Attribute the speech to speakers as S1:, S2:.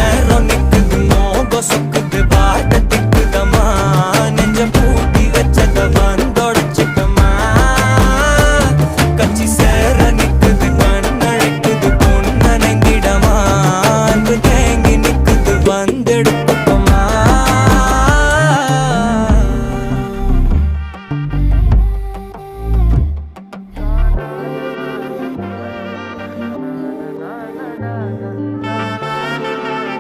S1: நேரம் நிக்குது மோகம் சொக்குது வாட்ட திக்குதமா நெஞ்ச பூட்டி வச்சத வந்தொடச்சிட்டமா கச்சி சேர நிக்குது கண்ணழைக்குது பொண்ணனைந்திடமா அன்பு தேங்கி நிக்குது வந்துட